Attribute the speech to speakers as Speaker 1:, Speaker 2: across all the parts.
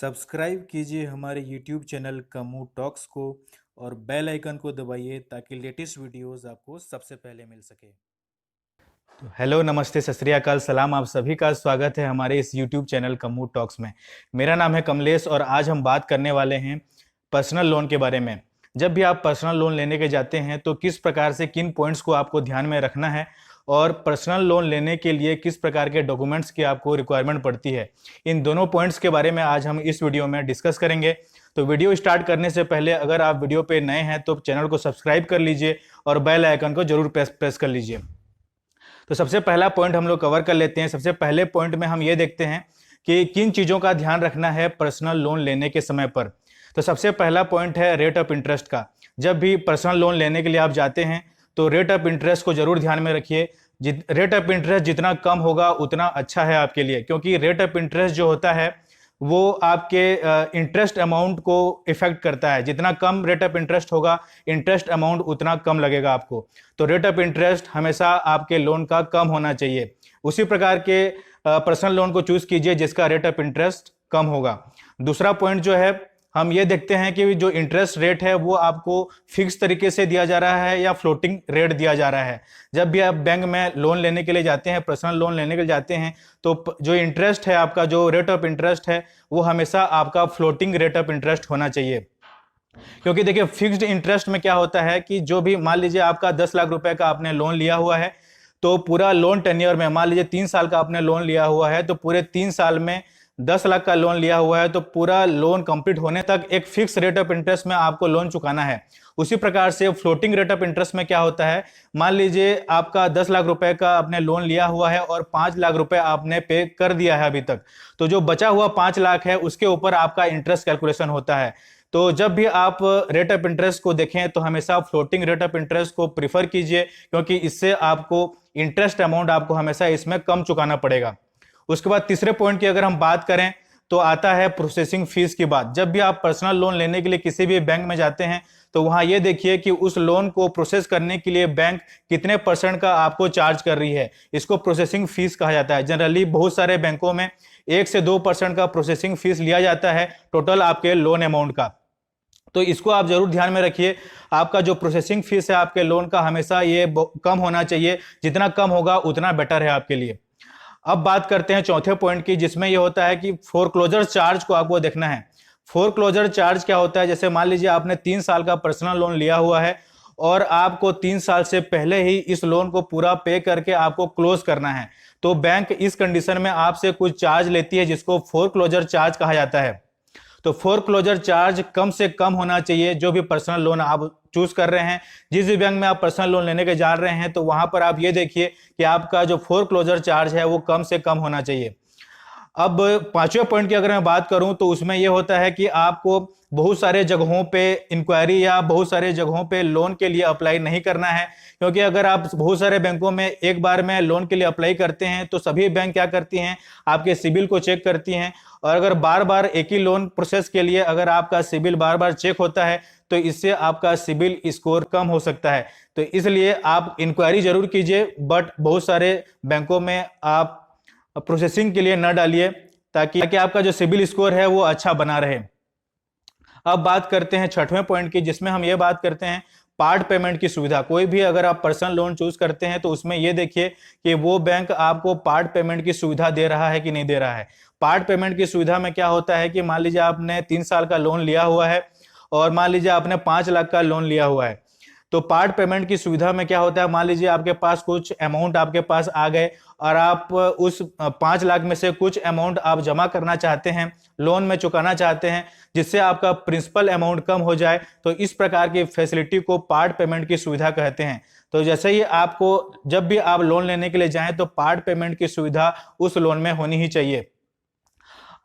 Speaker 1: Subscribe कीजिए हमारे YouTube channel कमू talks को और बेल आइकन को दबाइए ताकि लेटेस्ट वीडियोस आपको सबसे पहले मिल सके।
Speaker 2: तो हेलो, नमस्ते, सत श्री अकाल, सलाम। आप सभी का स्वागत है हमारे इस YouTube चैनल कमू टॉक्स में। मेरा नाम है कमलेश और आज हम बात करने वाले हैं पर्सनल लोन के बारे में। जब भी आप पर्सनल लोन लेने के जाते हैं तो किस प्रकार से किन पॉइंट्स को आपको ध्यान में रखना है और पर्सनल लोन लेने के लिए किस प्रकार के डॉक्यूमेंट्स की आपको रिक्वायरमेंट पड़ती है, इन दोनों पॉइंट्स के बारे में आज हम इस वीडियो में डिस्कस करेंगे। तो वीडियो स्टार्ट करने से पहले अगर आप वीडियो पे नए हैं तो चैनल को सब्सक्राइब कर लीजिए और बेल आइकन को जरूर प्रेस कर लीजिए। तो सबसे पहला पॉइंट हम लोग कवर कर लेते हैं। सबसे पहले पॉइंट में हम ये देखते हैं कि किन चीज़ों का ध्यान रखना है पर्सनल लोन लेने के समय पर। तो सबसे पहला पॉइंट है रेट ऑफ इंटरेस्ट का। जब भी पर्सनल लोन लेने के लिए आप जाते हैं तो रेट ऑफ इंटरेस्ट को जरूर ध्यान में रखिए। रेट ऑफ इंटरेस्ट जितना कम होगा उतना अच्छा है आपके लिए, क्योंकि रेट ऑफ इंटरेस्ट जो होता है वो आपके इंटरेस्ट अमाउंट को इफेक्ट करता है। जितना कम रेट ऑफ इंटरेस्ट होगा, इंटरेस्ट अमाउंट उतना कम लगेगा आपको। तो रेट ऑफ इंटरेस्ट हमेशा आपके लोन का कम होना चाहिए। उसी प्रकार के पर्सनल लोन को चूज कीजिए जिसका रेट ऑफ इंटरेस्ट कम होगा। दूसरा पॉइंट जो है, हम ये देखते हैं कि जो इंटरेस्ट रेट है वो आपको फिक्स तरीके से दिया जा रहा है या फ्लोटिंग रेट दिया जा रहा है। जब भी आप बैंक में लोन लेने के लिए जाते हैं, पर्सनल लोन लेने के लिए जाते हैं, तो जो इंटरेस्ट है, आपका जो रेट ऑफ इंटरेस्ट है वो हमेशा आपका फ्लोटिंग रेट ऑफ इंटरेस्ट होना चाहिए। क्योंकि देखिए, फिक्स्ड इंटरेस्ट में क्या होता है कि जो भी मान लीजिए आपका 10 लाख रुपए का आपने लोन लिया हुआ है, तो पूरा लोन टेन्योर में मान लीजिए 3 साल का आपने लोन लिया हुआ है, तो पूरे 3 साल में 10 लाख का लोन लिया हुआ है, तो पूरा लोन कंप्लीट होने तक एक फिक्स रेट ऑफ इंटरेस्ट में आपको लोन चुकाना है। उसी प्रकार से फ्लोटिंग रेट ऑफ इंटरेस्ट में क्या होता है, मान लीजिए आपका 10 लाख रुपए का आपने लोन लिया हुआ है और 5 लाख रुपए आपने पे कर दिया है अभी तक, तो जो बचा हुआ 5 लाख है उसके ऊपर आपका इंटरेस्ट कैलकुलेशन होता है। तो जब भी आप रेट ऑफ इंटरेस्ट को देखें तो हमेशा फ्लोटिंग रेट ऑफ इंटरेस्ट को प्रीफर कीजिए, क्योंकि इससे आपको इंटरेस्ट अमाउंट आपको हमेशा इसमें कम चुकाना पड़ेगा। उसके बाद तीसरे पॉइंट की अगर हम बात करें तो आता है प्रोसेसिंग फीस की बात। जब भी आप पर्सनल लोन लेने के लिए किसी भी बैंक में जाते हैं तो वहां ये देखिए कि उस लोन को प्रोसेस करने के लिए बैंक कितने % का आपको चार्ज कर रही है। इसको प्रोसेसिंग फीस कहा जाता है। जनरली बहुत सारे बैंकों में 1 से 2% का प्रोसेसिंग फीस लिया जाता है टोटल आपके लोन अमाउंट का। तो इसको आप जरूर ध्यान में रखिए। आपका जो प्रोसेसिंग फीस है आपके लोन का, हमेशा ये कम होना चाहिए। जितना कम होगा उतना बेटर है आपके लिए। अब बात करते हैं चौथे पॉइंट की, जिसमें यह होता है कि फोरक्लोजर चार्ज को आपको देखना है। फोरक्लोजर चार्ज क्या होता है, जैसे मान लीजिए आपने 3 साल का पर्सनल लोन लिया हुआ है और आपको 3 साल से पहले ही इस लोन को पूरा पे करके आपको क्लोज करना है, तो बैंक इस कंडीशन में आपसे कुछ चार्ज लेती है जिसको फोरक्लोजर चार्ज कहा जाता है। तो फोरक्लोजर चार्ज कम से कम होना चाहिए। जो भी पर्सनल लोन आप चूज कर रहे हैं, जिस भी बैंक में आप पर्सनल लोन लेने के जा रहे हैं, तो वहां पर आप ये देखिए कि आपका जो फोरक्लोजर चार्ज है वो कम से कम होना चाहिए। अब पांचवें पॉइंट की अगर मैं बात करूं तो उसमें यह होता है कि आपको बहुत सारे जगहों पे इंक्वायरी या बहुत सारे जगहों पे लोन के लिए अप्लाई नहीं करना है। क्योंकि अगर आप बहुत सारे बैंकों में एक बार में लोन के लिए अप्लाई करते हैं तो सभी बैंक क्या करती हैं, आपके सिबिल को चेक करती हैं। और अगर बार बार एक ही लोन प्रोसेस के लिए अगर आपका सिबिल बार बार चेक होता है तो इससे आपका सिबिल स्कोर कम हो सकता है। तो इसलिए आप इंक्वायरी जरूर कीजिए, बट बहुत सारे बैंकों में आप प्रोसेसिंग के लिए न डालिए, ताकि आपका जो सिबिल स्कोर है वो अच्छा बना रहे। अब बात करते हैं छठवें पॉइंट की, जिसमें हम ये बात करते हैं पार्ट पेमेंट की सुविधा। कोई भी अगर आप पर्सनल लोन चूज करते हैं तो उसमें ये देखिए कि वो बैंक आपको पार्ट पेमेंट की सुविधा दे रहा है कि नहीं दे रहा है। पार्ट पेमेंट की सुविधा में क्या होता है कि मान लीजिए आपने 3 साल का लोन लिया हुआ है और मान लीजिए आपने 5 लाख का लोन लिया हुआ है, तो पार्ट पेमेंट की सुविधा में क्या होता है, मान लीजिए आपके पास कुछ अमाउंट आपके पास आ गए और आप उस 5 लाख में से कुछ अमाउंट आप जमा करना चाहते हैं, लोन में चुकाना चाहते हैं, जिससे आपका प्रिंसिपल अमाउंट कम हो जाए, तो इस प्रकार की फैसिलिटी को पार्ट पेमेंट की सुविधा कहते हैं। तो जैसे ही आपको जब भी आप लोन लेने के लिए जाएं तो पार्ट पेमेंट की सुविधा उस लोन में होनी ही चाहिए।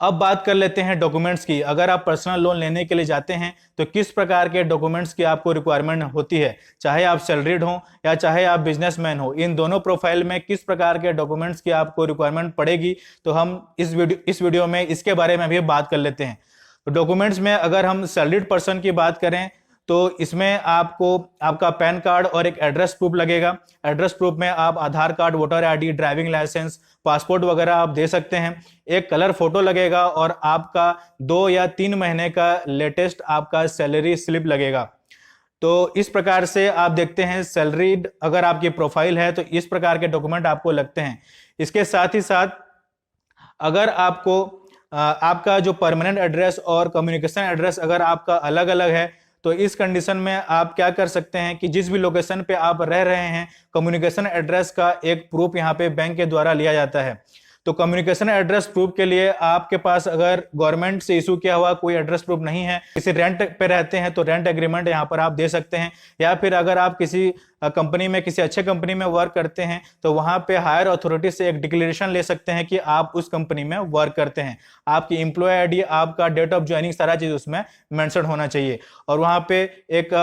Speaker 2: अब बात कर लेते हैं डॉक्यूमेंट्स की। अगर आप पर्सनल लोन लेने के लिए जाते हैं तो किस प्रकार के डॉक्यूमेंट्स की आपको रिक्वायरमेट होती है, चाहे आप सैलरीड हो या चाहे आप बिजनेसमैन हो, इन दोनों प्रोफाइल में किस प्रकार के डॉक्यूमेंट्स की आपको रिक्वायरमेंट पड़ेगी, तो हम इस वीडियो में इसके बारे में भी बात कर लेते हैं। तो डॉक्यूमेंट्स में अगर हम सैलरीड पर्सन की बात करें तो इसमें आपको आपका पैन कार्ड और एक एड्रेस प्रूफ लगेगा। एड्रेस प्रूफ में आप Aadhaar card, voter ID, driving licence, passport वगैरह आप दे सकते हैं। एक कलर फोटो लगेगा और आपका 2 या 3 महीने का लेटेस्ट आपका सैलरी स्लिप लगेगा। तो इस प्रकार से आप देखते हैं सैलरीड अगर आपकी प्रोफाइल है तो इस प्रकार के डॉक्यूमेंट आपको लगते हैं। इसके साथ ही साथ अगर आपको आपका जो परमानेंट एड्रेस और कम्युनिकेशन एड्रेस अगर आपका अलग अलग है तो इस कंडीशन में आप क्या कर सकते हैं कि जिस भी लोकेशन पे आप रह रहे हैं कम्युनिकेशन एड्रेस का एक प्रूफ यहाँ पे बैंक के द्वारा लिया जाता है। तो कम्युनिकेशन एड्रेस प्रूफ के लिए आपके पास अगर गवर्नमेंट से इशू किया हुआ कोई एड्रेस प्रूफ नहीं है, किसी रेंट पे रहते हैं तो रेंट एग्रीमेंट यहाँ पर आप दे सकते हैं, या फिर अगर आप किसी कंपनी में किसी अच्छे कंपनी में वर्क करते हैं तो वहां पे हायर अथॉरिटी से एक डिक्लेरेशन ले सकते हैं कि आप उस कंपनी में वर्क करते हैं। आपकी एम्प्लॉय आईडी, आपका डेट ऑफ ज्वाइनिंग, सारा चीज उसमें मेंशन होना चाहिए और वहां पे एक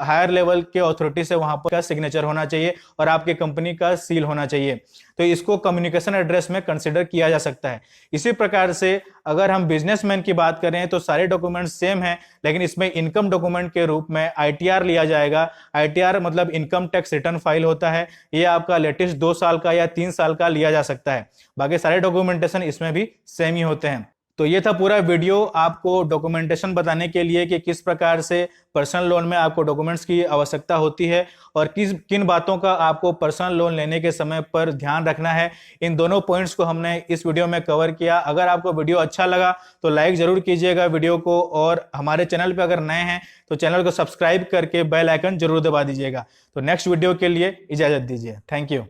Speaker 2: हायर लेवल के अथॉरिटी से वहां पर सिग्नेचर होना चाहिए और आपके कंपनी का सील होना चाहिए। तो इसको कम्युनिकेशन एड्रेस में कंसिडर किया जा सकता है। इसी प्रकार से अगर हम बिजनेसमैन की बात करें तो सारे डॉक्यूमेंट सेम है, लेकिन इसमें इनकम डॉक्यूमेंट के रूप में आईटीआर लिया जाएगा। आईटीआर मतलब इनकम टैक्स रिटर्न फाइल होता है, ये आपका लेटेस्ट 2 साल का या 3 साल का लिया जा सकता है। बाकी सारे डॉक्यूमेंटेशन इसमें भी सेम ही होते हैं। तो ये था पूरा वीडियो आपको डॉक्यूमेंटेशन बताने के लिए कि किस प्रकार से पर्सनल लोन में आपको डॉक्यूमेंट्स की आवश्यकता होती है और किन बातों का आपको पर्सनल लोन लेने के समय पर ध्यान रखना है। इन दोनों पॉइंट्स को हमने इस वीडियो में कवर किया। अगर आपको वीडियो अच्छा लगा तो लाइक जरूर कीजिएगा वीडियो को, और हमारे चैनल पर अगर नए हैं तो चैनल को सब्सक्राइब करके बेल आइकन जरूर दबा दीजिएगा। तो नेक्स्ट वीडियो के लिए इजाजत दीजिए। Thank you.